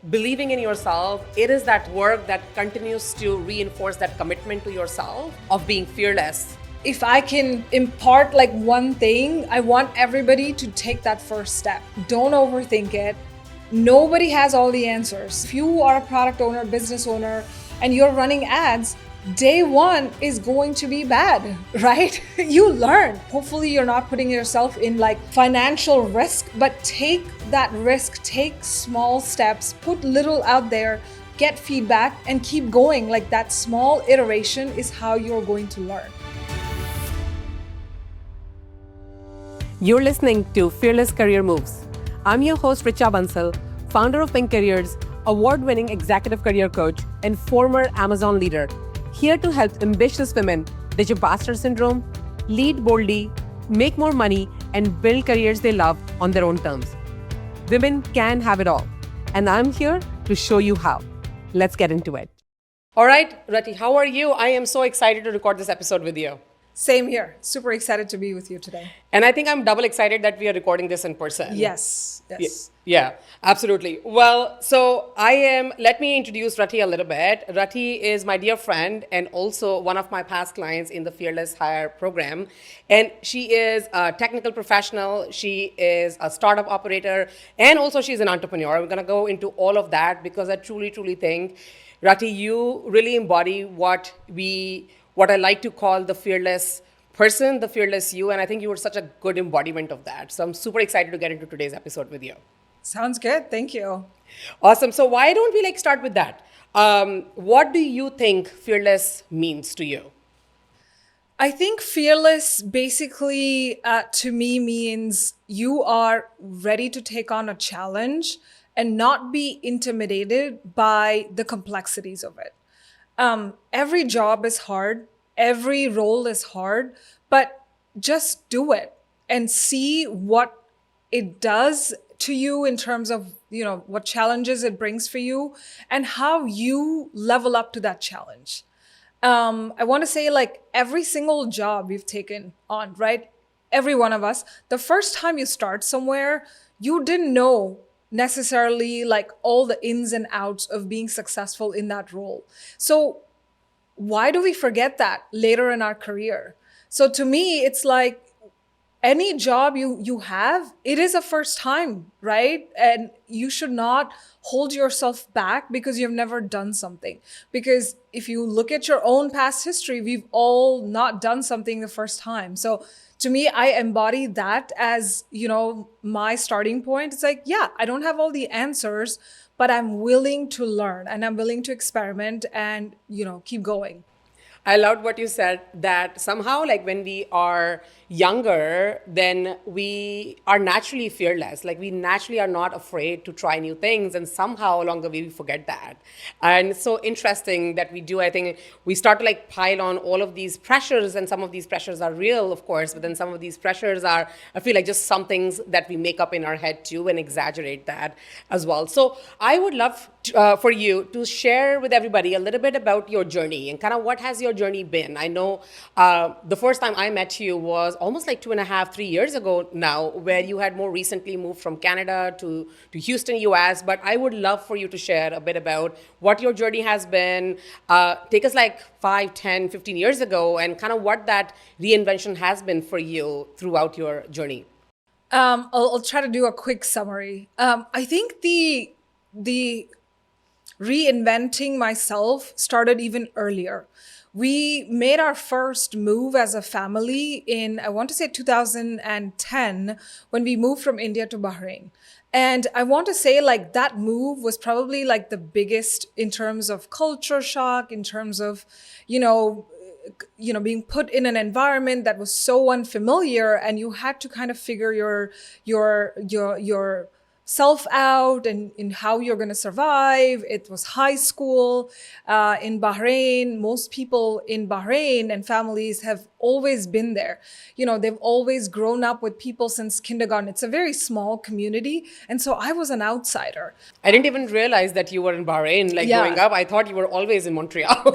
believing in yourself, it is that work that continues to reinforce that commitment to yourself of being fearless. If I can impart like one thing, I want everybody to take that first step. Don't overthink it. Nobody has all the answers. If you are a product owner, business owner, and you're running ads, day one is going to be bad, right? You learn. Hopefully you're not putting yourself in like financial risk, but take that risk, take small steps, put little out there, get feedback, and keep going. Like that small iteration is how you're going to learn. You're listening to Fearless Career Moves. I'm your host, Richa Bansal, founder of Pink Careers, award-winning executive career coach, and former Amazon leader, here to help ambitious women ditch imposter syndrome, lead boldly, make more money, and build careers they love on their own terms. Women can have it all, and I'm here to show you how. Let's get into it. All right, Rathi, how are you? I am so excited to record this episode with you. Same here. Super excited to be with you today. And I think I'm double excited that we are recording this in person. Yes. Yeah, absolutely. Well, so let me introduce Rathi a little bit. Rathi is my dear friend and also one of my past clients in the Fearless Hire program. And she is a technical professional. She is a startup operator. And also she's an entrepreneur. We're going to go into all of that because I truly, truly think, Rathi, you really embody what I like to call the fearless person, the fearless you. And I think you were such a good embodiment of that. So I'm super excited to get into today's episode with you. Sounds good. Thank you. Awesome. So why don't we start with that? What do you think fearless means to you? I think fearless basically to me means you are ready to take on a challenge and not be intimidated by the complexities of it. Every job is hard. Every role is hard, but just do it and see what it does to you in terms of, what challenges it brings for you and how you level up to that challenge. I want to say every single job you've taken on, right? Every one of us, the first time you start somewhere, you didn't know necessarily all the ins and outs of being successful in that role. So why do we forget that later in our career? So to me, it's like any job you have, it is a first time, right? And you should not hold yourself back because you've never done something. Because if you look at your own past history, we've all not done something the first time. So to me, I embody that as, my starting point. It's I don't have all the answers, but I'm willing to learn and I'm willing to experiment and, keep going. I loved what you said, that somehow when we are younger, then we are naturally fearless. We naturally are not afraid to try new things, and somehow along the way we forget that. And it's so interesting that we do. I think we start to pile on all of these pressures, and some of these pressures are real, of course, but then some of these pressures are, I feel just some things that we make up in our head too and exaggerate that as well. So I would love for you to share with everybody a little bit about your journey and kind of what has your journey been. I know the first time I met you was almost 2.5, 3 years ago now, where you had more recently moved from Canada to Houston, US. But I would love for you to share a bit about what your journey has been. Take us 5, 10, 15 years ago and kind of what that reinvention has been for you throughout your journey. I'll try to do a quick summary. I think the reinventing myself started even earlier. We made our first move as a family in, I want to say 2010, when we moved from India to Bahrain. And I want to say that move was probably the biggest in terms of culture shock, in terms of, being put in an environment that was so unfamiliar, and you had to kind of figure your self out and in how you're going to survive. It was high school in Bahrain. Most people in Bahrain and families have always been there. They've always grown up with people since kindergarten. It's a very small community. And so I was an outsider. I didn't even realize that you were in Bahrain growing up. I thought you were always in Montreal.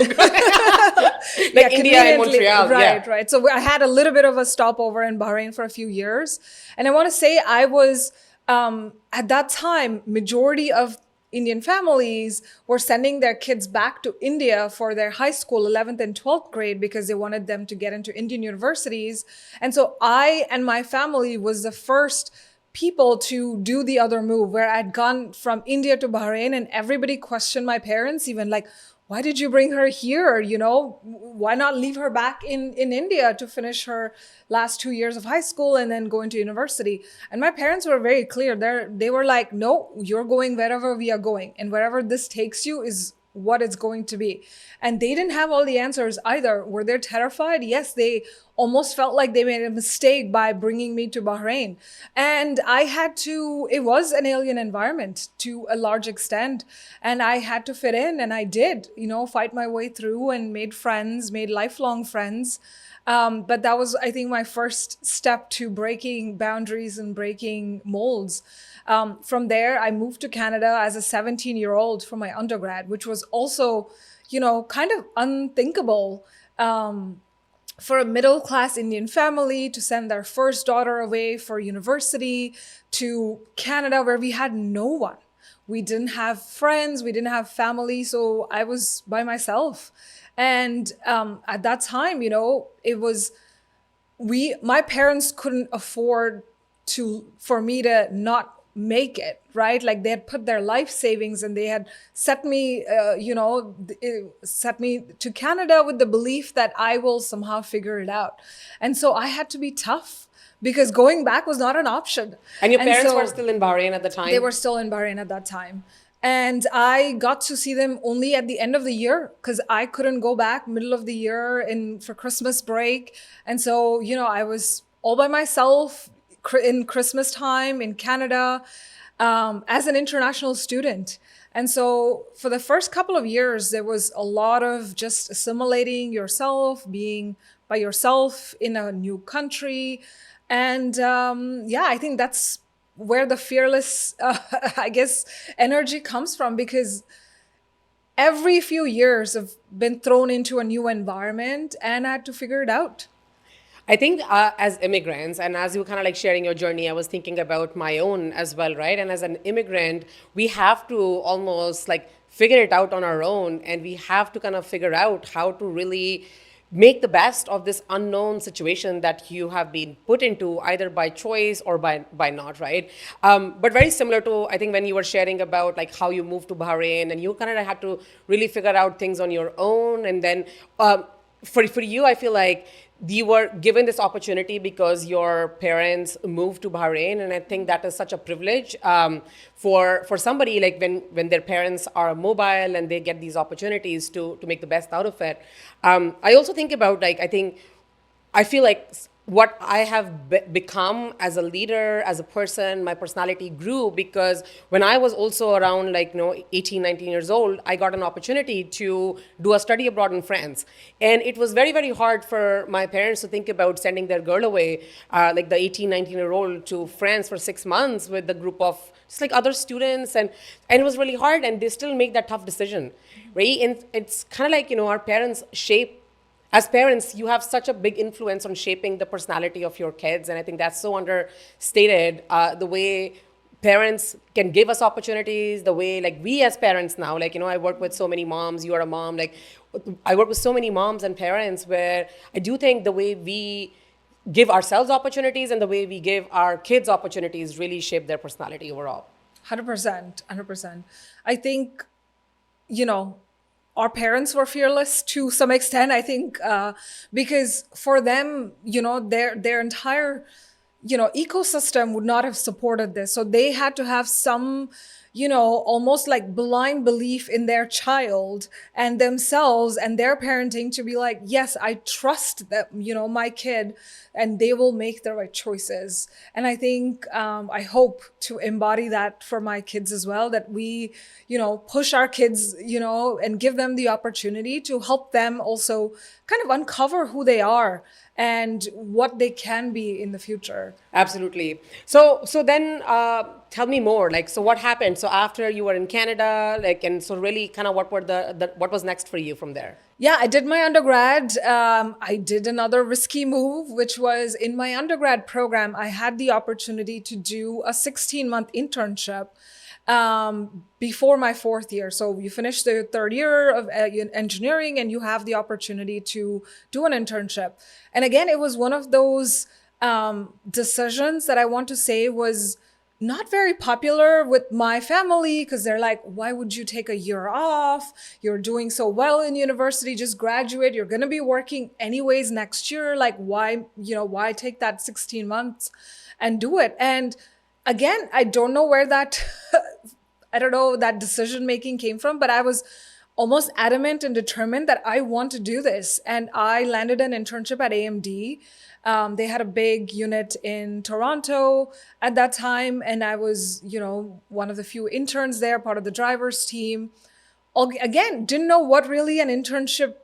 India and Montreal. Right. So I had a little bit of a stopover in Bahrain for a few years. And I want to say I was, at that time, majority of Indian families were sending their kids back to India for their high school 11th and 12th grade because they wanted them to get into Indian universities. And so I and my family was the first people to do the other move, where I'd gone from India to Bahrain and everybody questioned my parents, even like, why did you bring her here? You know, why not leave her back in India to finish her last 2 years of high school and then go into university? And my parents were very clear. They were like, no, you're going wherever we are going. And wherever this takes you is what it's going to be. And they didn't have all the answers either. Were they terrified? Yes, they almost felt like they made a mistake by bringing me to Bahrain. And I had to, it was an alien environment to a large extent. And I had to fit in, and I did, you know, fight my way through and made friends, made lifelong friends. But that was, I think, my first step to breaking boundaries and breaking molds. From there, I moved to Canada as a 17-year-old for my undergrad, which was also, you know, kind of unthinkable for a middle-class Indian family to send their first daughter away for university to Canada, where we had no one. We didn't have friends, we didn't have family, so I was by myself. And at that time, you know, it was, my parents couldn't afford for me to not make it, right? Like, they had put their life savings and they had set me, set me to Canada with the belief that I will somehow figure it out. And so I had to be tough, because going back was not an option. And your parents were still in Bahrain at the time? They were still in Bahrain at that time. And I got to see them only at the end of the year, because I couldn't go back middle of the year for Christmas break. And so, you know, I was all by myself in Christmas time in Canada as an international student. And so for the first couple of years, there was a lot of just assimilating yourself, being by yourself in a new country. And I think that's where the fearless, I guess, energy comes from, because every few years I've been thrown into a new environment and I had to figure it out. I think as immigrants, and as you were kind of like sharing your journey, I was thinking about my own as well, right? And as an immigrant, we have to almost like figure it out on our own, and we have to kind of figure out how to really make the best of this unknown situation that you have been put into, either by choice or by not, right? But very similar to, I think, when you were sharing about like how you moved to Bahrain and you kind of had to really figure out things on your own. And then for you, I feel like you were given this opportunity because your parents moved to Bahrain, and I think that is such a privilege for somebody, like when their parents are mobile and they get these opportunities to make the best out of it. I also think about, like, I feel like what I have become as a leader, as a person, my personality grew because when I was also around 18, 19 years old, I got an opportunity to do a study abroad in France. And it was very, very hard for my parents to think about sending their girl away, like the 18, 19-year-old, to France for 6 months with a group of just like other students. And it was really hard, and they still make that tough decision, right? And it's kind of like, our parents shape. As parents, you have such a big influence on shaping the personality of your kids. And I think that's so understated, the way parents can give us opportunities, the way we as parents now, I work with so many moms, you are a mom, I work with so many moms and parents where I do think the way we give ourselves opportunities and the way we give our kids opportunities really shape their personality overall. 100%, 100%. I think, our parents were fearless to some extent, I think, because for them, their entire, ecosystem would not have supported this. So they had to have some, almost like blind belief in their child and themselves and their parenting to be like, yes, I trust that, my kid, and they will make the right choices. And I think, I hope to embody that for my kids as well, that we, push our kids, and give them the opportunity to help them also kind of uncover who they are and what they can be in the future. Absolutely. So then tell me more, so what happened? So after you were in Canada, and so really kind of what was next for you from there? Yeah, I did my undergrad. I did another risky move, which was in my undergrad program, I had the opportunity to do a 16-month internship before my fourth year. So you finish the third year of engineering and you have the opportunity to do an internship. And again, it was one of those decisions that I want to say was not very popular with my family, because they're like, why would you take a year off? You're doing so well in university, just graduate. You're going to be working anyways next year. Like, why take that 16 months and do it? And again, I don't know where that, I don't know, that decision making came from, but I was almost adamant and determined that I want to do this. And I landed an internship at AMD. They had a big unit in Toronto at that time. And I was, one of the few interns there, part of the driver's team. Again, didn't know what really an internship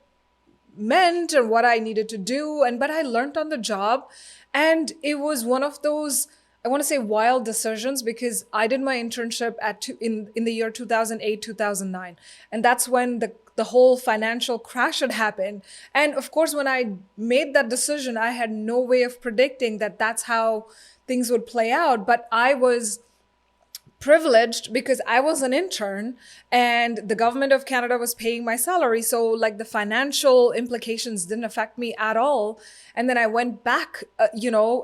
meant and what I needed to do. But I learned on the job. And it was one of those, I want to say, wild decisions, because I did my internship in the year 2008, 2009. And that's when the whole financial crash had happened. And of course, when I made that decision, I had no way of predicting that that's how things would play out. But I was privileged because I was an intern and the government of Canada was paying my salary. So like the financial implications didn't affect me at all. And then I went back,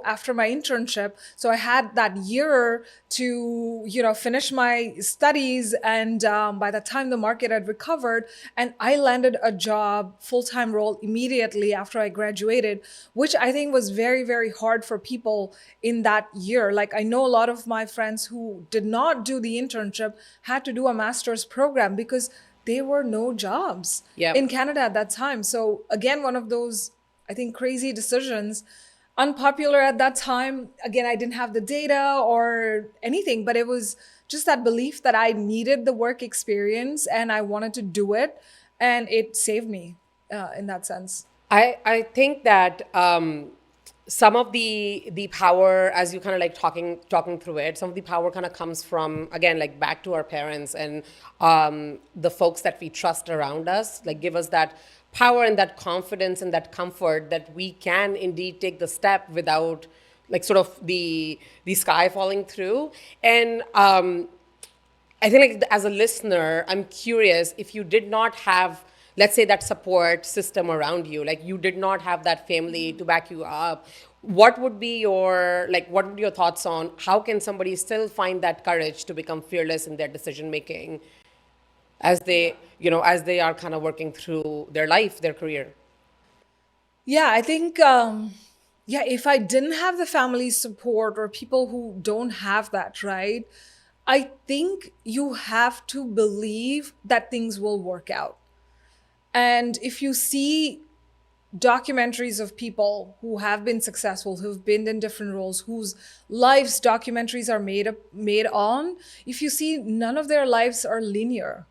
after my internship. So I had that year to, finish my studies. And by the time the market had recovered, and I landed a job, full-time role immediately after I graduated, which I think was very, very hard for people in that year. Like I know a lot of my friends who did not do the internship had to do a master's program because there were no jobs in Canada at that time. So again, one of those, I think, crazy decisions, unpopular at that time. Again, I didn't have the data or anything, but it was just that belief that I needed the work experience and I wanted to do it. And it saved me in that sense. I think that some of the power, as you kind of like talking through it, some of the power kind of comes from, again, like back to our parents and the folks that we trust around us, like give us that power and that confidence and that comfort that we can indeed take the step without like sort of the sky falling through. And I think like as a listener, I'm curious, if you did not have, let's say, that support system around you, like you did not have that family to back you up, what would your thoughts on how can somebody still find that courage to become fearless in their decision making as they are kind of working through their life, their career? Yeah, I think, if I didn't have the family support or people who don't have that, right? I think you have to believe that things will work out. And if you see documentaries of people who have been successful, who've been in different roles, whose lives documentaries are made on, if you see, none of their lives are linear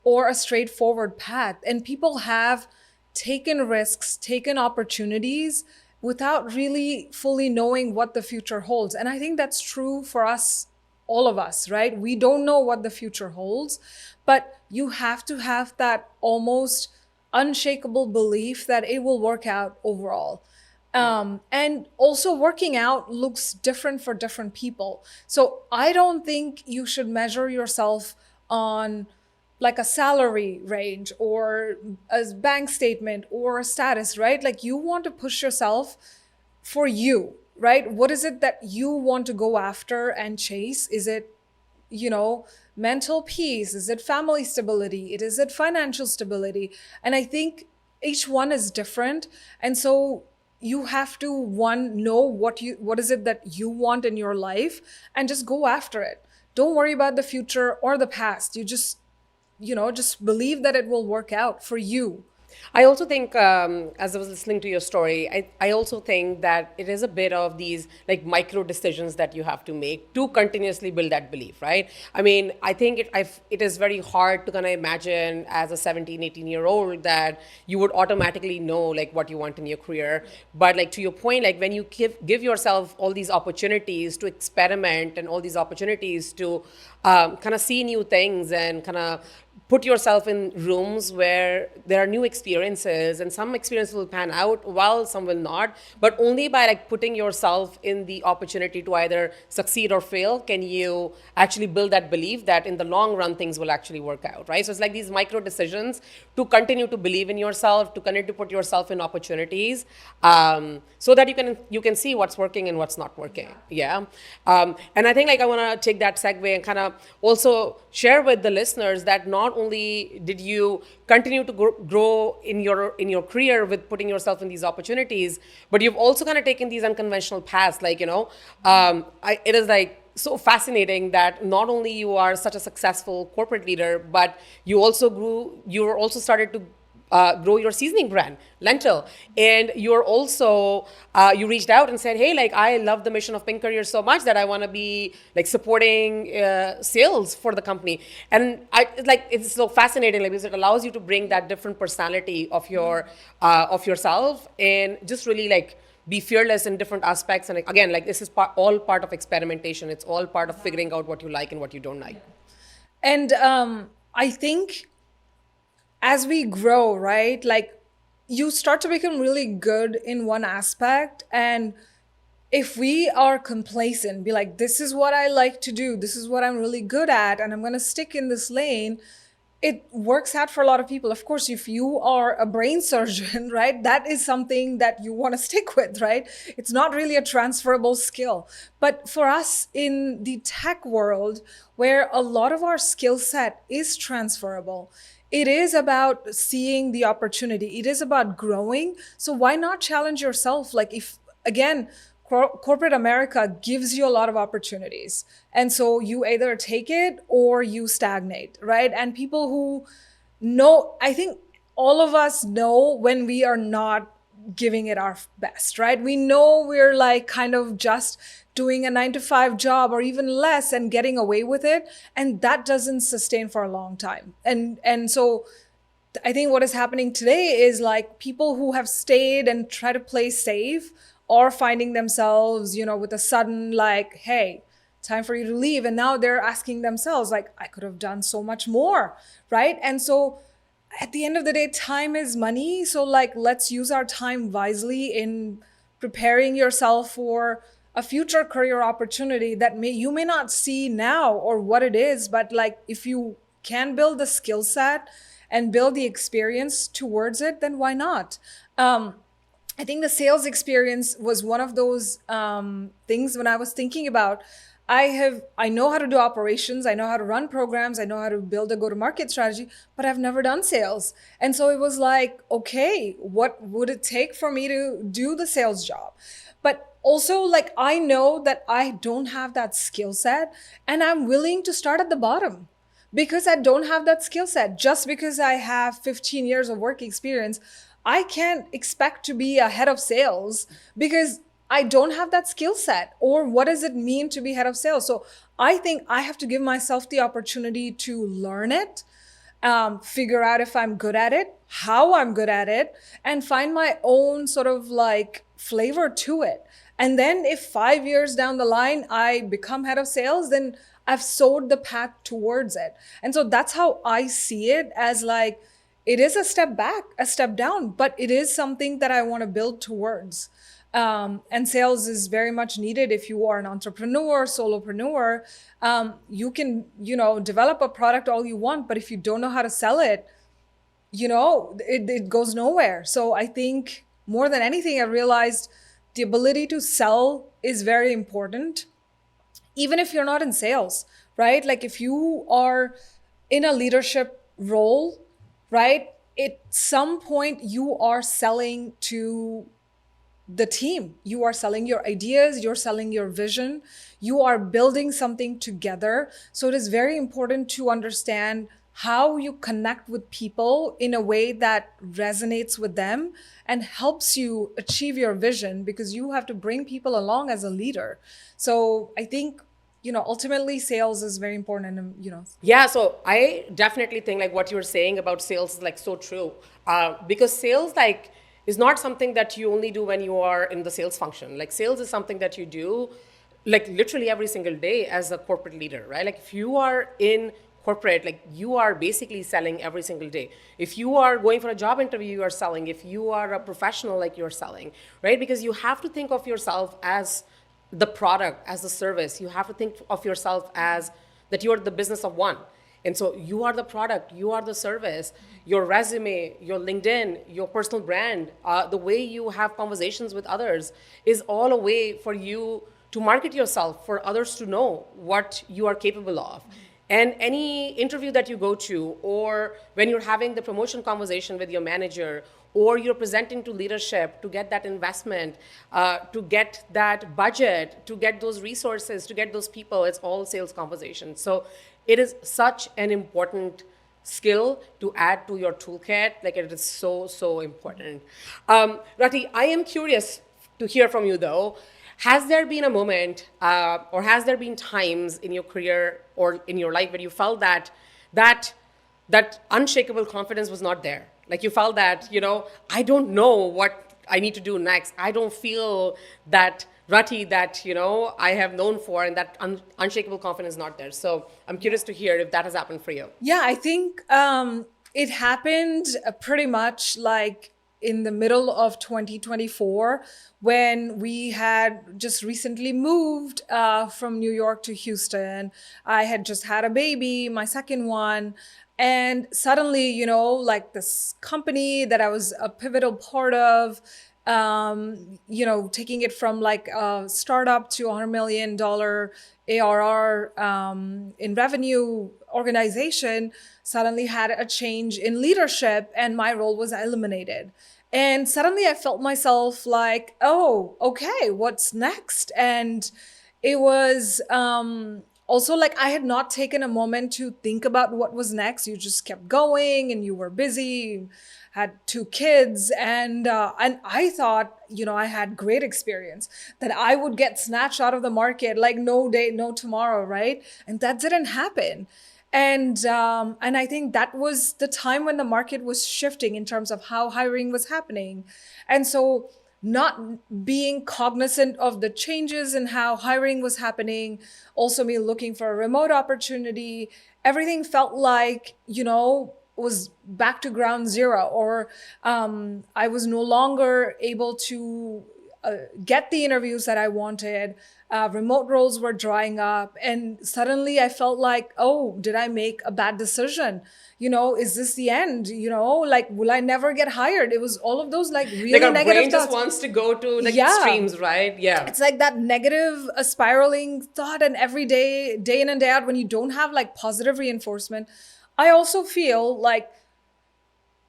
or a straightforward path. And people have taken risks, taken opportunities without really fully knowing what the future holds. And I think that's true for us, all of us, right? We don't know what the future holds, but you have to have that almost unshakable belief that it will work out overall. And also working out looks different for different people. So I don't think you should measure yourself on like a salary range or a bank statement or a status, right? Like you want to push yourself for you, right? What is it that you want to go after and chase? Is it, mental peace? Is it family stability? Is it financial stability? And I think each one is different. And so you have to, one, know what is it that you want in your life and just go after it. Don't worry about the future or the past. You just believe that it will work out for you. I also think, as I was listening to your story, I also think that it is a bit of these like micro decisions that you have to make to continuously build that belief, right? I mean, I think it is very hard to kind of imagine as a 17, 18-year-old that you would automatically know like what you want in your career. But like to your point, like when you give yourself all these opportunities to experiment and all these opportunities to kind of see new things and kind of put yourself in rooms where there are new experiences, and some experiences will pan out while some will not, but only by like putting yourself in the opportunity to either succeed or fail can you actually build that belief that in the long run things will actually work out, right? So it's like these micro decisions to continue to believe in yourself, to continue to put yourself in opportunities, so that you can see what's working and what's not working. Yeah. And I think like I want to take that segue and kind of also share with the listeners that not only did you continue to grow in your career with putting yourself in these opportunities, but you've also kind of taken these unconventional paths. Like, it is like so fascinating that not only you are such a successful corporate leader, but you were also started to grow your seasoning brand, Lentl. And you're also, you reached out and said, hey, like, I love the mission of Pink Career so much that I want to be like supporting sales for the company. And it's so fascinating, like, because it allows you to bring that different personality of of yourself and just really like be fearless in different aspects. And like, again, like this is all part of experimentation. It's all part of figuring out what you like and what you don't like. And I think as we grow, right, like you start to become really good in one aspect. And if we are complacent, be like, this is what I like to do, this is what I'm really good at, and I'm going to stick in this lane, it works out for a lot of people. Of course, if you are a brain surgeon, right, that is something that you want to stick with, right? It's not really a transferable skill. But for us in the tech world, where a lot of our skill set is transferable, it is about seeing the opportunity. It is about growing. So why not challenge yourself? Like, if, again, corporate America gives you a lot of opportunities. And so you either take it or you stagnate, right? And people who know, I think all of us know when we are not giving it our best, right? We know we're like kind of just doing a 9-to-5 job or even less and getting away with it. And that doesn't sustain for a long time. And so I think what is happening today is like people who have stayed and try to play safe are finding themselves, with a sudden like, hey, time for you to leave. And now they're asking themselves like, I could have done so much more, right? And so at the end of the day, time is money. So like, let's use our time wisely in preparing yourself for a future career opportunity that you may not see now or what it is, but like if you can build the skill set and build the experience towards it, then why not? I think the sales experience was one of those things when I was thinking about, I know how to do operations, I know how to run programs, I know how to build a go-to-market strategy, but I've never done sales. And so it was like, okay, what would it take for me to do the sales job? But also, like, I know that I don't have that skill set and I'm willing to start at the bottom because I don't have that skill set. Just because I have 15 years of work experience, I can't expect to be a head of sales because I don't have that skill set. Or what does it mean to be head of sales? So I think I have to give myself the opportunity to learn it, figure out if I'm good at it, how I'm good at it, and find my own sort of like flavor to it. And then if 5 years down the line, I become head of sales, then I've sowed the path towards it. And so that's how I see it, as like, it is a step back, a step down, but it is something that I want to build towards. And sales is very much needed if you are an entrepreneur, solopreneur. You can, develop a product all you want, but if you don't know how to sell it, it goes nowhere. So I think more than anything, I realized the ability to sell is very important, even if you're not in sales, right? Like if you are in a leadership role, right? At some point you are selling to the team. You are selling your ideas, you're selling your vision, you are building something together. So it is very important to understand how you connect with people in a way that resonates with them and helps you achieve your vision, because you have to bring people along as a leader. So I think, ultimately sales is very important. And, Yeah, so I definitely think like what you're saying about sales is like so true. Because sales like is not something that you only do when you are in the sales function. Like sales is something that you do like literally every single day as a corporate leader, right? Like if you are in corporate, like you are basically selling every single day. If you are going for a job interview, you are selling. If you are a professional, like you're selling, right? Because you have to think of yourself as the product, as the service. You have to think of yourself as that you're the business of one. And so you are the product, you are the service, your resume, your LinkedIn, your personal brand, the way you have conversations with others is all a way for you to market yourself, for others to know what you are capable of. And any interview that you go to, or when you're having the promotion conversation with your manager, or you're presenting to leadership to get that investment, to get that budget, to get those resources, to get those people, it's all sales conversation. So it is such an important skill to add to your toolkit. Like it is so, so important. Rathi, I am curious to hear from you though. Has there been a moment, or has there been times in your career or in your life where you felt that unshakable confidence was not there? Like you felt that, I don't know what I need to do next. I don't feel that Rathi that, I have known for, and that unshakable confidence is not there. So I'm curious to hear if that has happened for you. Yeah, I think it happened pretty much like in the middle of 2024 when we had just recently moved from New York to Houston. I had just had a baby, my second one. And suddenly, like this company that I was a pivotal part of, taking it from like a startup to $100 million ARR in revenue organization suddenly had a change in leadership and my role was eliminated. And suddenly I felt myself like, oh, okay, what's next? And it was also like I had not taken a moment to think about what was next. You just kept going and you were busy, had 2 kids. And I thought, I had great experience, that I would get snatched out of the market like no day, no tomorrow, right? And that didn't happen. And I think that was the time when the market was shifting in terms of how hiring was happening. And so not being cognizant of the changes in how hiring was happening, also me looking for a remote opportunity, everything felt like, was back to ground zero, or I was no longer able to get the interviews that I wanted. Remote roles were drying up. And suddenly I felt like, oh, did I make a bad decision? Is this the end? Like, will I never get hired? It was all of those like really like our negative brain thoughts. just wants to go to like extremes, right? Yeah. It's like that negative spiraling thought. And every day, day in and day out, when you don't have like positive reinforcement, I also feel like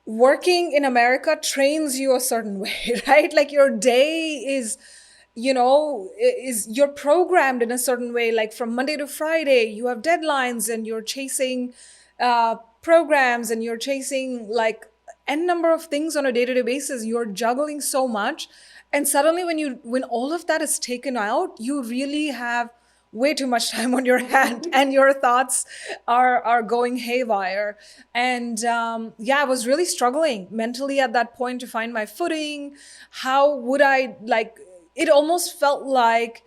working in America trains you a certain way, right? Like your day is you're programmed in a certain way. Like from Monday to Friday, you have deadlines and you're chasing programs and you're chasing like n number of things on a day-to-day basis. You're juggling so much. And suddenly when all of that is taken out, you really have way too much time on your hand and your thoughts are going haywire. And I was really struggling mentally at that point to find my footing. How would I it almost felt like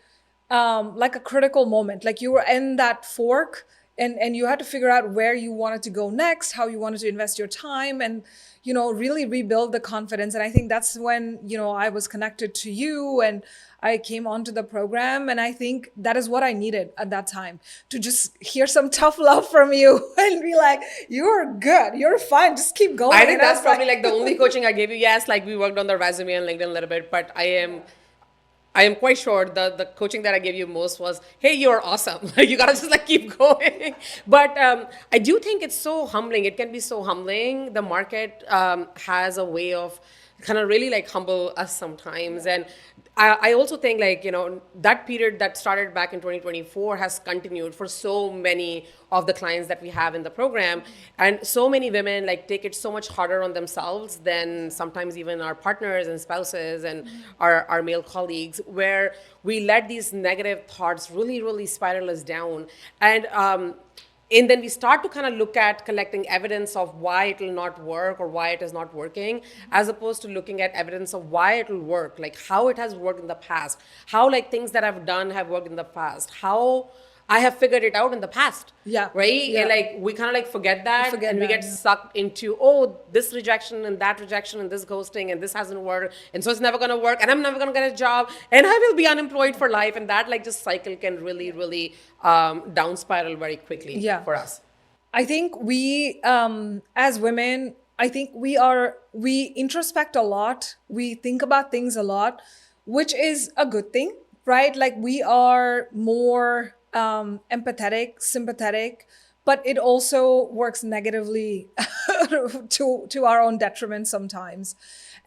a critical moment, like you were in that fork and you had to figure out where you wanted to go next, how you wanted to invest your time and, really rebuild the confidence. And I think that's when, I was connected to you and I came onto the program. And I think that is what I needed at that time, to just hear some tough love from you and be like, you're good, you're fine, just keep going. I think that's probably like the only coaching I gave you. Yes, like we worked on the resume and LinkedIn a little bit, but I am quite sure the coaching that I gave you most was, hey, you're awesome. You gotta just like keep going. But I do think it's so humbling. It can be so humbling. The market has a way of kind of really like humble us sometimes. And I also think like, that period that started back in 2024 has continued for so many of the clients that we have in the program. And so many women like take it so much harder on themselves than sometimes even our partners and spouses and our male colleagues, where we let these negative thoughts really, really spiral us down. And then we start to kind of look at collecting evidence of why it will not work or why it is not working, as opposed to looking at evidence of why it will work, like how it has worked in the past, how like things that I've done have worked in the past, how I have figured it out in the past. Yeah. Right. Yeah. And like we kind of like forget that, Forget and we that, get yeah. sucked into, oh, this rejection and that rejection and this ghosting and this hasn't worked, and so it's never going to work, and I'm never going to get a job, and I will be unemployed for life, and that like just cycle can really down spiral very quickly Yeah. for us. I think we, as women, I think we introspect a lot. We think about things a lot, which is a good thing, right? Like we are more empathetic, sympathetic, but it also works negatively to our own detriment sometimes.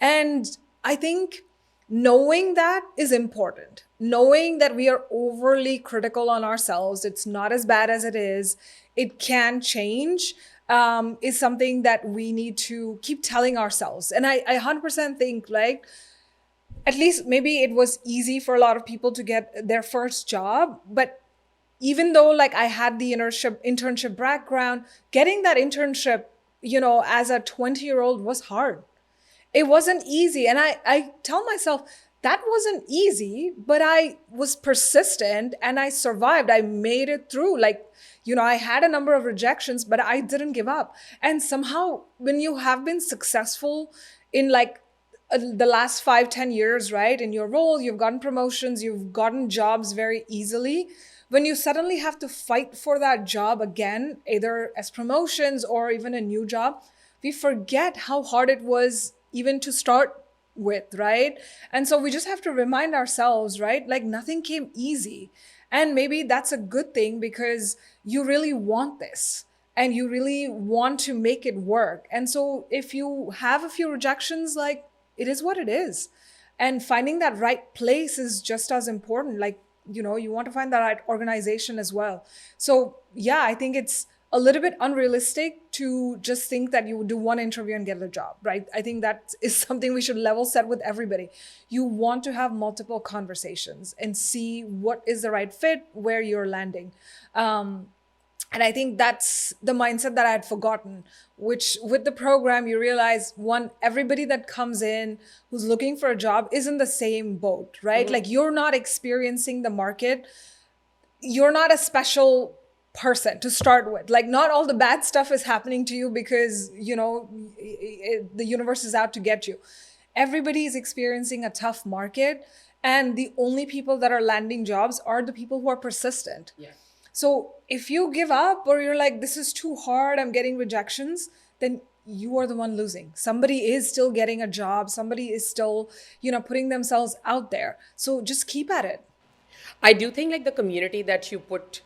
And I think knowing that is important. Knowing that we are overly critical on ourselves, it's not as bad as it is, it can change, is something that we need to keep telling ourselves. And I 100% think, like, at least maybe it was easy for a lot of people to get their first job, but even though like I had the internship background, getting that internship, as a 20-year-old was hard. It wasn't easy. And I tell myself that wasn't easy, but I was persistent and I survived. I made it through. Like, I had a number of rejections, but I didn't give up. And somehow when you have been successful in like the last 5-10 years, right, in your role, you've gotten promotions, you've gotten jobs very easily. When you suddenly have to fight for that job again, either as promotions or even a new job, we forget how hard it was even to start with, right? And so we just have to remind ourselves, right? Like nothing came easy. And maybe that's a good thing because you really want this and you really want to make it work. And so if you have a few rejections, like it is what it is. And finding that right place is just as important. Like, you want to find the right organization as well. So yeah, I think it's a little bit unrealistic to just think that you would do one interview and get a job, right? I think that is something we should level set with everybody. You want to have multiple conversations and see what is the right fit, where you're landing. And I think that's the mindset that I had forgotten, which with the program, you realize one, everybody that comes in who's looking for a job is in the same boat, right? Mm-hmm. Like you're not experiencing the market. You're not a special person to start with. Like not all the bad stuff is happening to you because, the universe is out to get you. Everybody is experiencing a tough market. And the only people that are landing jobs are the people who are persistent. Yeah. So if you give up or you're like, this is too hard, I'm getting rejections, then you are the one losing. Somebody is still getting a job. Somebody is still, putting themselves out there. So just keep at it. I do think like the community that you put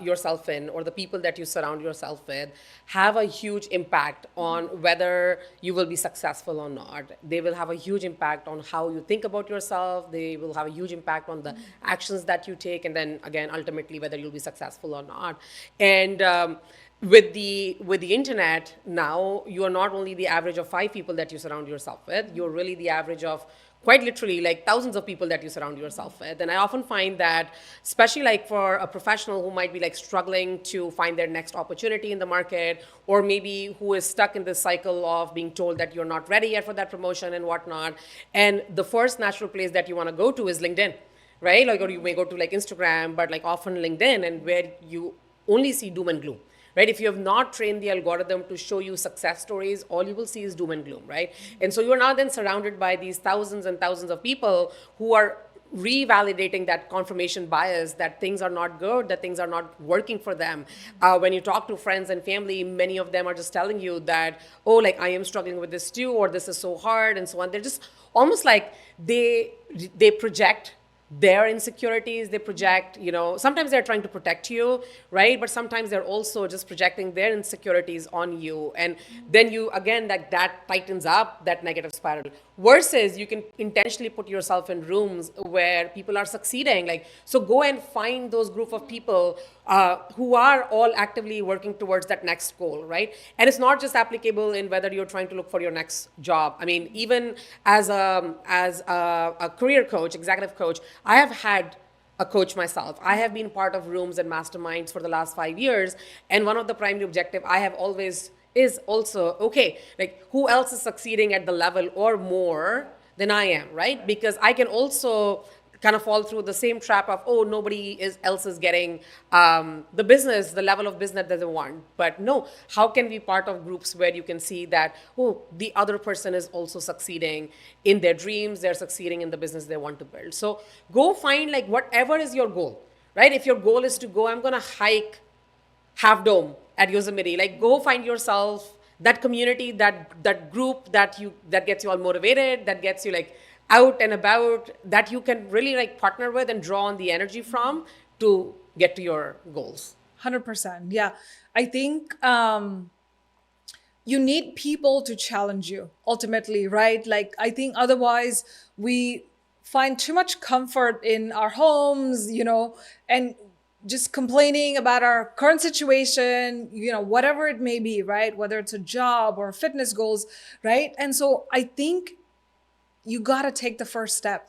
yourself in, or the people that you surround yourself with, have a huge impact on whether you will be successful or not. They will have a huge impact on how you think about yourself. They will have a huge impact on the actions that you take, and then again, ultimately, whether you'll be successful or not. And with the internet now, you are not only the average of 5 people that you surround yourself with, you're really the average of quite literally like thousands of people that you surround yourself with. And I often find that, especially like for a professional who might be like struggling to find their next opportunity in the market, or maybe who is stuck in this cycle of being told that you're not ready yet for that promotion and whatnot, and the first natural place that you want to go to is LinkedIn, right? Like, or you may go to like Instagram, but like often LinkedIn, and where you only see doom and gloom. Right? If you have not trained the algorithm to show you success stories, all you will see is doom and gloom, right? And so you're now then surrounded by these thousands and thousands of people who are revalidating that confirmation bias that things are not good, that things are not working for them. When you talk to friends and family, many of them are just telling you that, oh, like I am struggling with this too, or this is so hard, and so on. They're just almost like they project their insecurities, they project, sometimes they're trying to protect you, right? But sometimes they're also just projecting their insecurities on you. And then you, again, that tightens up that negative spiral. Versus you can intentionally put yourself in rooms where people are succeeding. Like, so go and find those group of people who are all actively working towards that next goal, right? And it's not just applicable in whether you're trying to look for your next job. I mean, even as a career coach, executive coach, I have had a coach myself. I have been part of rooms and masterminds for the last 5 years. And one of the primary objective I have always is also, okay, like who else is succeeding at the level or more than I am, right? Because I can also kind of fall through the same trap of, oh, nobody else is getting the level of business that they want. But no, how can we be part of groups where you can see that, oh, the other person is also succeeding in their dreams, they're succeeding in the business they want to build. So go find like whatever is your goal, right? If your goal is to go, I'm going to hike Half Dome at Yosemite, like go find yourself that community, that group that gets you all motivated, that gets you like out and about, that you can really like partner with and draw on the energy from to get to your goals. 100%. Yeah. I think you need people to challenge you ultimately, right? Like, I think otherwise we find too much comfort in our homes, and just complaining about our current situation, whatever it may be, right? Whether it's a job or fitness goals, right? And so I think you got to take the first step.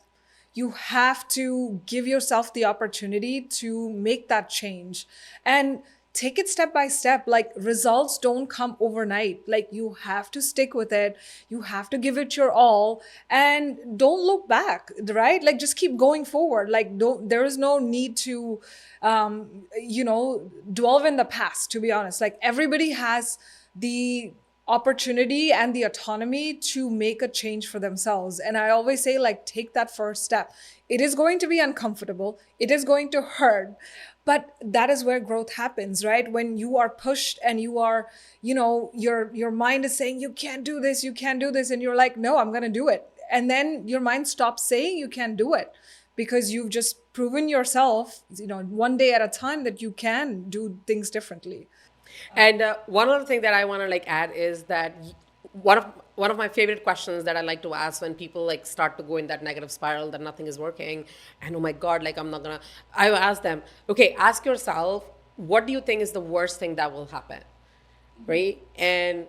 You have to give yourself the opportunity to make that change and take it step by step. Like, results don't come overnight. Like, you have to stick with it. You have to give it your all and don't look back, right? Like, just keep going forward. Like, there is no need to, dwell in the past, to be honest. Like, everybody has the opportunity and the autonomy to make a change for themselves. And I always say, like, take that first step. It is going to be uncomfortable. It is going to hurt. But that is where growth happens, right? When you are pushed and you are, your mind is saying, you can't do this, you can't do this. And you're like, no, I'm going to do it. And then your mind stops saying you can't do it because you've just proven yourself, one day at a time that you can do things differently. And one other thing that I want to like add is that one of my favorite questions that I like to ask when people like start to go in that negative spiral that nothing is working, and oh my God, like I will ask them, okay, ask yourself, what do you think is the worst thing that will happen, right? And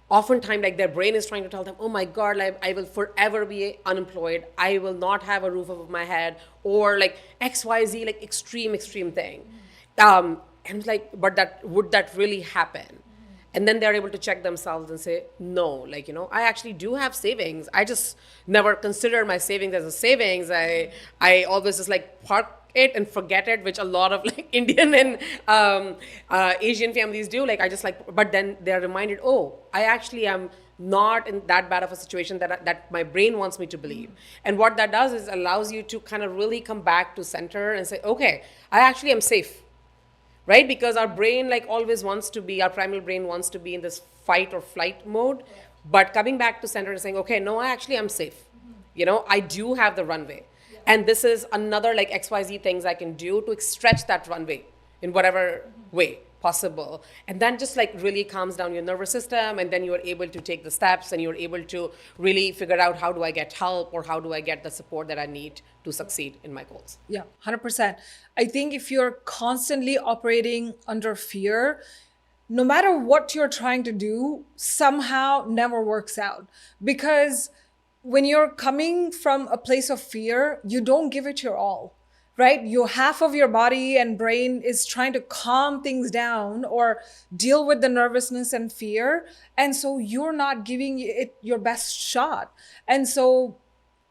oftentimes like their brain is trying to tell them, oh my God, like I will forever be unemployed, I will not have a roof over my head, or like XYZ, like extreme thing. And like, but would that really happen? And then they're able to check themselves and say, no, like, I actually do have savings. I just never consider my savings as a savings. I always just like park it and forget it, which a lot of like Indian and Asian families do. Like, I just like, but then they're reminded, oh, I actually am not in that bad of a situation that my brain wants me to believe. And what that does is allows you to kind of really come back to center and say, okay, I actually am safe. Right? Because our brain like always wants to be, our primal brain wants to be in this fight or flight mode. But coming back to center and saying, okay, no, I actually am safe. I do have the runway. And this is another like XYZ things I can do to stretch that runway in whatever way possible. And then just like really calms down your nervous system. And then you're able to take the steps and you're able to really figure out, how do I get help, or how do I get the support that I need to succeed in my goals? Yeah, 100%. I think if you're constantly operating under fear, no matter what you're trying to do, somehow never works out. Because when you're coming from a place of fear, you don't give it your all, right? Half of your body and brain is trying to calm things down or deal with the nervousness and fear. And so you're not giving it your best shot. And so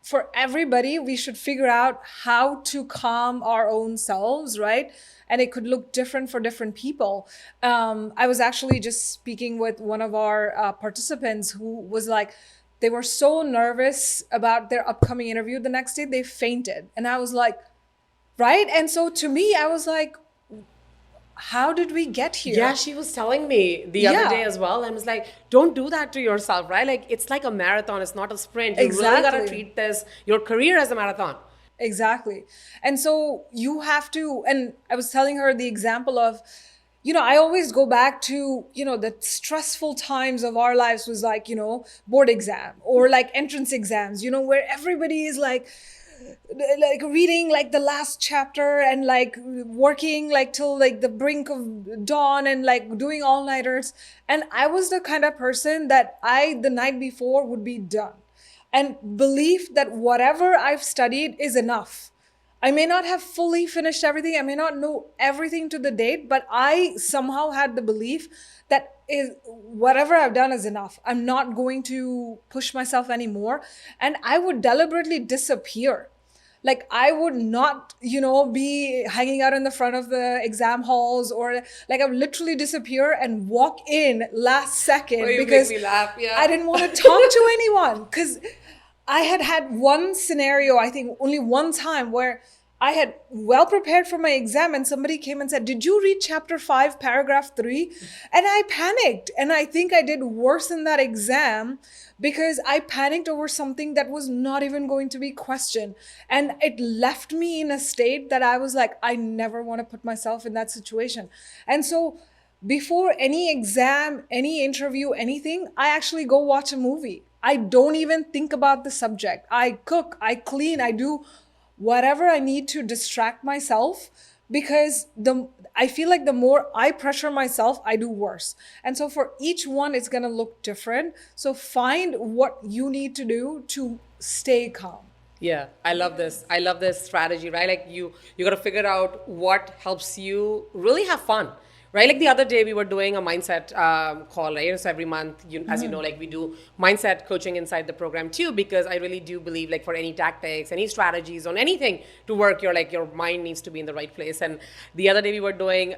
for everybody, we should figure out how to calm our own selves, right? And it could look different for different people. I was actually just speaking with one of our participants who was like, they were so nervous about their upcoming interview the next day, they fainted. And I was like, right? And so to me, I was like, how did we get here? Yeah, she was telling me the other day as well. And was like, don't do that to yourself, right? Like, it's like a marathon. It's not a sprint. You really got to treat your career as a marathon. Exactly. And so you have to, and I was telling her the example of, I always go back to, the stressful times of our lives was like, board exam or like entrance exams, where everybody is like reading like the last chapter and like working like till like the brink of dawn and like doing all-nighters. And I was the kind of person that the night before would be done and believe that whatever I've studied is enough. I may not have fully finished everything. I may not know everything to the date, but I somehow had the belief that whatever I've done is enough. I'm not going to push myself anymore. And I would deliberately disappear. Like I would not, be hanging out in the front of the exam halls, or like I would literally disappear and walk in last Oh, second you make because me laugh. Yeah. I didn't want to talk to anyone. Because I had one scenario, I think only one time, where I had well prepared for my exam and somebody came and said, "Did you read chapter 5, paragraph 3?" And I panicked. And I think I did worse in that exam because I panicked over something that was not even going to be questioned. And it left me in a state that I was like, I never want to put myself in that situation. And so before any exam, any interview, anything, I actually go watch a movie. I don't even think about the subject. I cook, I clean, I do whatever I need to distract myself, because I feel like the more I pressure myself, I do worse. And so for each one, it's going to look different. So find what you need to do to stay calm. Yeah, I love this. I love this strategy, right? Like you got to figure out what helps you really have fun, right? Like the other day we were doing a mindset call, right? So every month, as you know, like we do mindset coaching inside the program too, because I really do believe like for any tactics, any strategies on anything to work, your mind needs to be in the right place. And the other day we were doing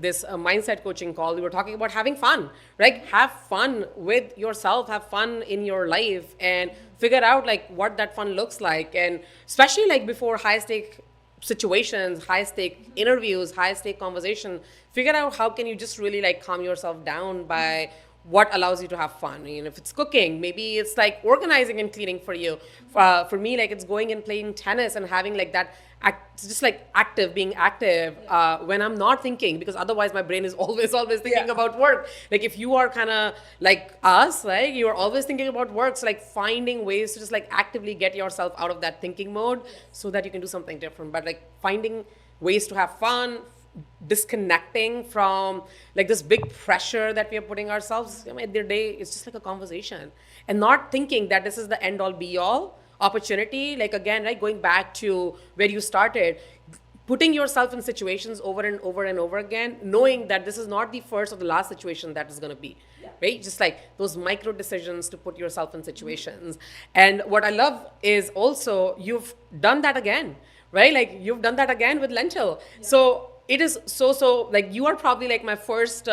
this mindset coaching call. We were talking about having fun, right? Have fun with yourself, have fun in your life, and figure out like what that fun looks like. And especially like before high stake situations, high stake interviews, high stake conversation, figure out how can you just really like calm yourself down by what allows you to have fun. I mean, if it's cooking, maybe it's like organizing and cleaning for you. For me, like it's going and playing tennis and having like that just like being active when I'm not thinking, because otherwise my brain is always thinking about work. Like if you are kind of like us, right, you are always thinking about work. So like finding ways to just like actively get yourself out of that thinking mode so that you can do something different. But like finding ways to have fun, disconnecting from like this big pressure that we are putting ourselves. I mean, at the day, it's just like a conversation, and not thinking that this is the end all be all opportunity. Like again, right, going back to where you started, putting yourself in situations over and over and over again, knowing that this is not the first or the last situation that is going to be. Right? Just like those micro decisions to put yourself in situations. And what I love is also you've done that again, right? Like you've done that again with Lentl. So it is so like you are probably like my first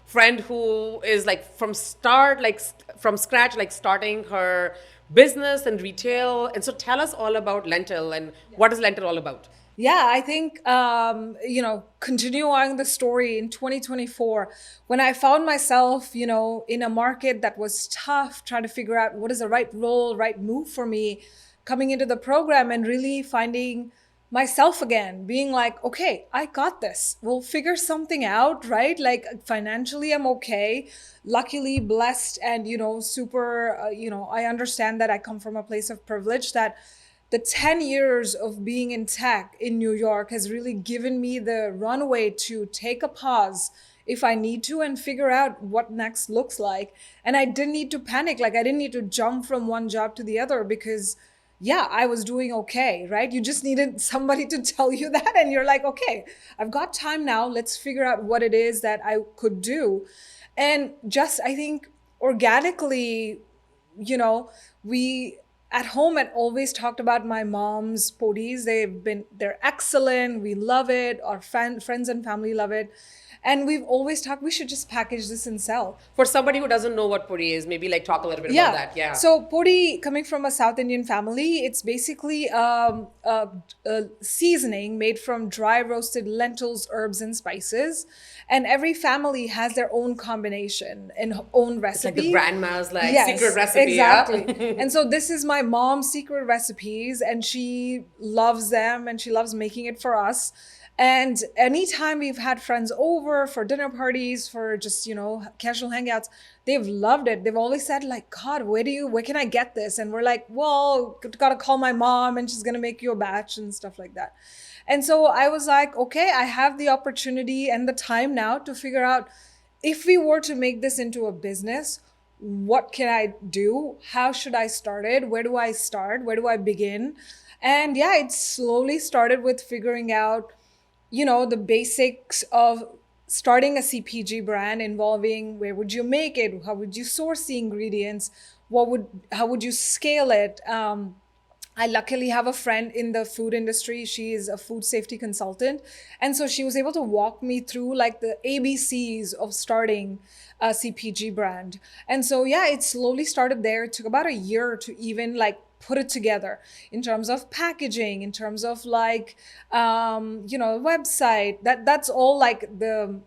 friend who is like from scratch, like starting her business and retail. And so tell us all about Lentl and what is Lentl all about? Yeah, I think, continuing the story in 2024, when I found myself, in a market that was tough, trying to figure out what is the right role, right move for me, coming into the program and really finding myself again, being like, okay, I got this. We'll figure something out, right? Like financially, I'm okay. Luckily blessed and, super, I understand that I come from a place of privilege, that the 10 years of being in tech in New York has really given me the runway to take a pause if I need to and figure out what next looks like. And I didn't need to panic. Like I didn't need to jump from one job to the other because I was doing okay, right? You just needed somebody to tell you that. And you're like, okay, I've got time now. Let's figure out what it is that I could do. And just, I think organically, we at home had always talked about my mom's podis. They're excellent. We love it. Our friends and family love it. And we've always talked, we should just package this and sell. For somebody who doesn't know what puri is, maybe like talk a little bit about that. Yeah. So puri, coming from a South Indian family, it's basically a seasoning made from dry roasted lentils, herbs, and spices. And every family has their own combination and own recipe. It's like the grandma's secret recipe. Exactly. Yeah? And so this is my mom's secret recipes, and she loves them and she loves making it for us. And anytime we've had friends over for dinner parties, for just, casual hangouts, they've loved it. They've always said like, God, where can I get this? And we're like, well, got to call my mom and she's going to make you a batch and stuff like that. And so I was like, okay, I have the opportunity and the time now to figure out, if we were to make this into a business, what can I do? How should I start it? Where do I start? Where do I begin? And it slowly started with figuring out, the basics of starting a CPG brand, involving where would you make it? How would you source the ingredients? How would you scale it? I luckily have a friend in the food industry. She is a food safety consultant. And so she was able to walk me through like the ABCs of starting a CPG brand. And so, yeah, it slowly started there. It took about a year to even like put it together in terms of packaging, in terms of like, website. That's all like the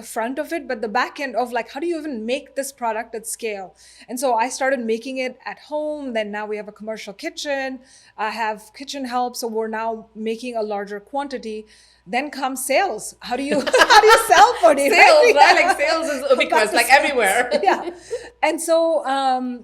front of it, but the back end of like, how do you even make this product at scale? And so I started making it at home. Then now we have a commercial kitchen. I have kitchen help, so we're now making a larger quantity. Then comes sales. How do you how do you sell foodie? Sales, right? right? Like sales is ubiquitous, like everywhere. Yeah. And so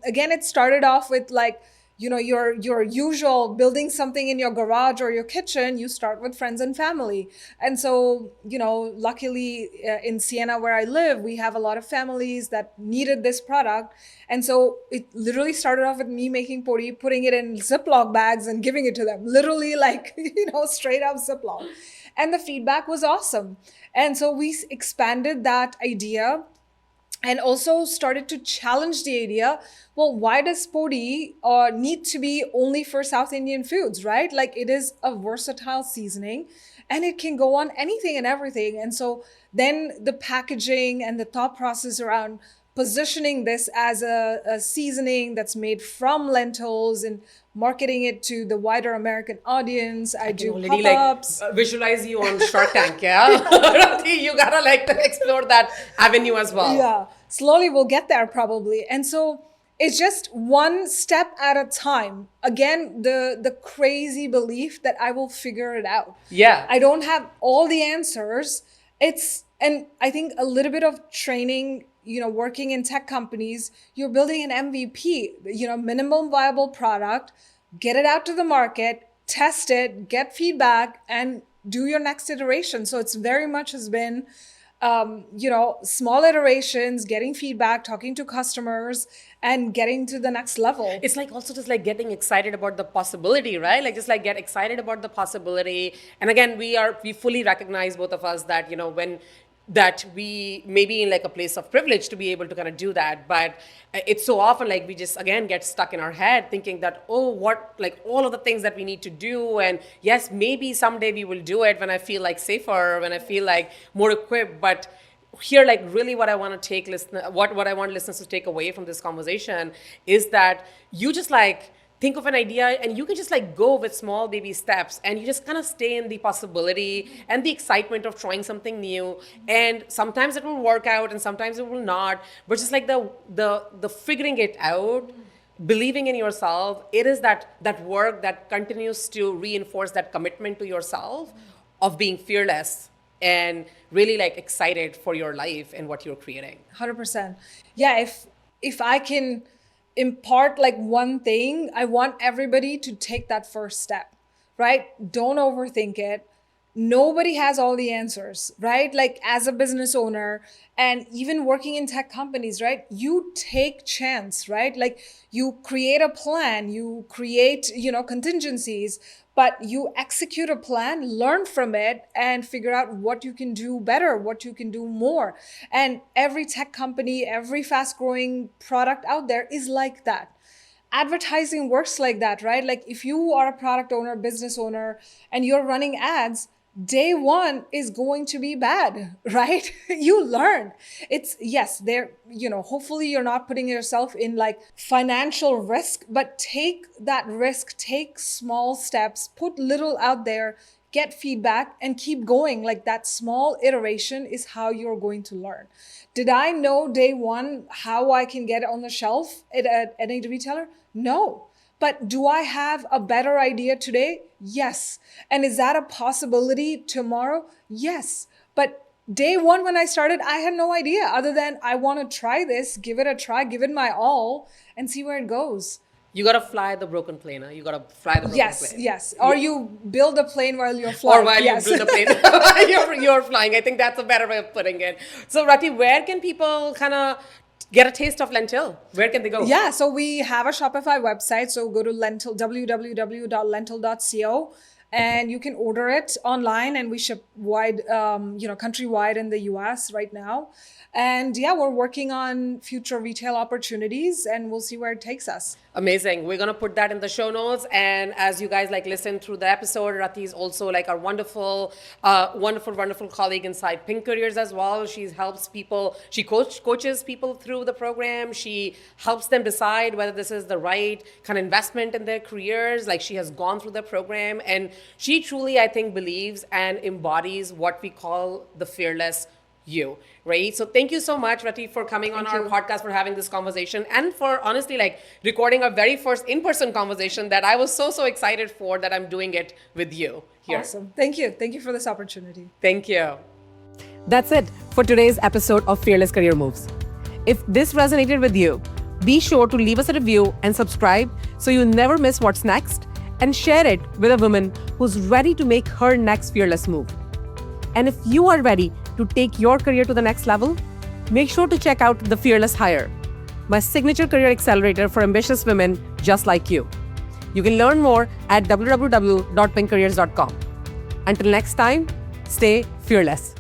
again, it started off with like, your usual building something in your garage or your kitchen. You start with friends and family. And so, luckily in Siena where I live, we have a lot of families that needed this product. And so it literally started off with me making puri, putting it in Ziploc bags and giving it to them, literally like, straight up Ziploc. And the feedback was awesome. And so we expanded that idea and also started to challenge the idea, well, why does podi need to be only for South Indian foods, right? Like it is a versatile seasoning and it can go on anything and everything. And so then the packaging and the thought process around positioning this as a seasoning that's made from lentils and marketing it to the wider American audience. I do Already pop-ups. like visualize you on Shark Tank, yeah? Rathi, you gotta like to explore that avenue as well. Yeah, slowly we'll get there probably. And so it's just one step at a time. Again, the crazy belief that I will figure it out. Yeah. I don't have all the answers. And I think a little bit of training, working in tech companies, you're building an MVP, minimum viable product, get it out to the market, test it, get feedback, and do your next iteration. So it's very much has been, small iterations, getting feedback, talking to customers, and getting to the next level. It's like also just like getting excited about the possibility, right? Like just like get excited about the possibility. And again, we fully recognize, both of us, that, when that we may be in like a place of privilege to be able to kind of do that, but it's so often like we just again get stuck in our head thinking that, oh, what, like all of the things that we need to do, and yes, maybe someday we will do it when I feel like safer, when I feel like more equipped. But here, like really what I want to take what I want listeners to take away from this conversation is that you just like think of an idea and you can just like go with small baby steps, and you just kind of stay in the possibility and the excitement of trying something new. And sometimes it will work out and sometimes it will not, but just like the figuring it out, believing in yourself, it is that work that continues to reinforce that commitment to yourself of being fearless and really like excited for your life and what you're creating. 100%. Yeah, if I can impart like one thing, I want everybody to take that first step, right? Don't overthink it. Nobody has all the answers, right? Like as a business owner and even working in tech companies, right? You take chance, right? Like you create a plan, you create, contingencies, but you execute a plan, learn from it, and figure out what you can do better, what you can do more. And every tech company, every fast growing product out there is like that. Advertising works like that, right? Like if you are a product owner, business owner, and you're running ads, day one is going to be bad, right? You learn. It's, yes, there, hopefully you're not putting yourself in like financial risk, but take that risk, take small steps, put little out there, get feedback, and keep going. Like that small iteration is how you're going to learn. Did I know day one how I can get it on the shelf at any retailer? No. But do I have a better idea today? Yes. And is that a possibility tomorrow? Yes. But day one when I started, I had no idea other than I want to try this, give it a try, give it my all, and see where it goes. You gotta fly the broken plane. Huh? You gotta fly the broken plane. Yes. Or you build a plane while you're flying. Or while you build a plane, you're flying. I think that's a better way of putting it. So Rathi, where can people kind of get a taste of Lentl? Where can they go? Yeah, so we have a Shopify website. So go to Lentl, www.lentl.co. and you can order it online, and we ship wide, countrywide in the US right now. And yeah, we're working on future retail opportunities, and we'll see where it takes us. Amazing. We're gonna put that in the show notes. And as you guys like listen through the episode, Rathi is also like our wonderful colleague inside Pink Careers as well. She helps people. She coaches people through the program. She helps them decide whether this is the right kind of investment in their careers. Like, she has gone through the program, and she truly, I think, believes and embodies what we call the fearless you, right? So thank you so much, Rathi, for coming on our podcast, for having this conversation, and for honestly like recording our very first in-person conversation that I was so excited for, that I'm doing it with you here. Awesome. Thank you for this opportunity. Thank you. That's it for today's episode of Fearless Career Moves. If this resonated with you, be sure to leave us a review and subscribe so you never miss what's next, and share it with a woman who's ready to make her next fearless move. And if you are ready to take your career to the next level, make sure to check out The Fearless Hire, my signature career accelerator for ambitious women just like you. You can learn more at www.pinkcareers.com. Until next time, stay fearless.